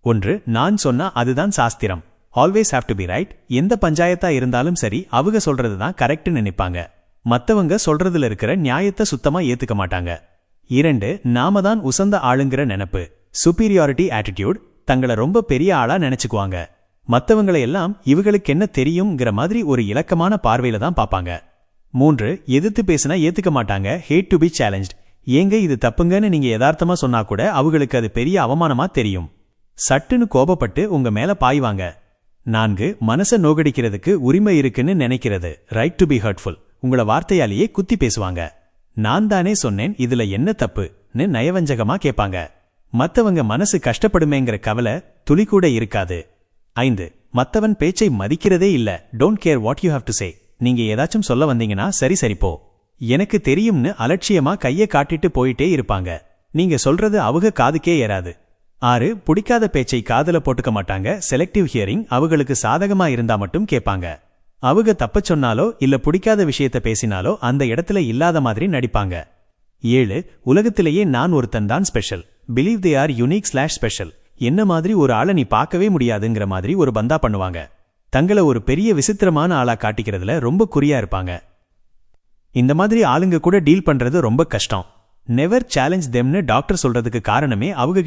ஒன்று, நான் சொன்னா அதுதான் சாஸ்திரம். Always have to be right. எந்த பஞ்சாயத்தா இருந்தாலும் சரி, அவங்க சொல்றதுதான் கரெக்ட்னு நினைப்பாங்க. மத்தவங்க சொல்றதுல இருக்கிற நியாயத்தை சுத்தமா ஏத்துக்க மாட்டாங்க. 2, நாம தான் உசந்த ஆளுங்கிற நினைப்பு. Superiority attitude. தங்கள ரொம்ப பெரிய ஆளா நினைச்சுக்குவாங்க. மத்தவங்களை எல்லாம் இவங்களுக்கு என்ன தெரியும்ங்கிற மாதிரி ஒரு இலக்கமான பார்வையில தான் பாப்பாங்க. 3, எதிர்த்து பேசினா ஏத்துக்க மாட்டாங்க. Hate to be challenged. ஏங்க இது தப்புங்கன்னு நீங்க யதார்த்தமா சொன்னா கூட அவங்களுக்கு அது பெரிய அவமானமா தெரியும். சட்டுன்னு கோபப்பட்டு உங்க மேல பாய்வாங்க. 4, மனச நோகடிக்கிறதுக்கு உரிமை இருக்குன்னு நினைக்கிறது. Right to be hurtful. உங்கள வார்த்தையாலேயே குத்தி பேசுவாங்க. நான் தானே சொன்னேன், இதுல என்ன தப்புன்னு நயவஞ்சகமா கேட்பாங்க. மத்தவங்க மனசு கஷ்டப்படுமேங்கிற கவலை துளி கூட இருக்காது. 5, மத்தவன் பேச்சை மதிக்கிறதே இல்ல. Don't care what you have to say. நீங்க ஏதாச்சும் சொல்ல வந்தீங்கன்னா சரி சரிப்போ, எனக்கு தெரியும்னு அலட்சியமா கைய காட்டிட்டு போயிட்டே இருப்பாங்க. நீங்க சொல்றது அவங்க காதுக்கே ஏறாது. 6, பிடிக்காத பேச்சை காதுல போட்டுக்க மாட்டாங்க. Selective hearing. அவங்களுக்கு சாதகமா இருந்தா மட்டும் கேட்பாங்க. அவங்க தப்ப சொன்னாலோ இல்ல பிடிக்காத விஷயத்த பேசினாலோ அந்த இடத்துல இல்லாத மாதிரி நடிப்பாங்க. 7, உலகத்திலேயே நான் ஒருத்தன் தான் special. Believe they are unique / special. என்ன மாதிரி ஒரு ஆளை நீ பார்க்கவே முடியாதுங்கிற மாதிரி ஒரு பந்தா பண்ணுவாங்க. தங்களை ஒரு பெரிய விசித்திரமான ஆளா காட்டிக்கிறதுல ரொம்ப குறியா இருப்பாங்க. இந்த மாதிரி ஆளுங்க கூட டீல் பண்றது ரொம்ப கஷ்டம். நெவர் சேலஞ்ச் தெம்னு டாக்டர் சொல்றதுக்கு காரணமே அவங்க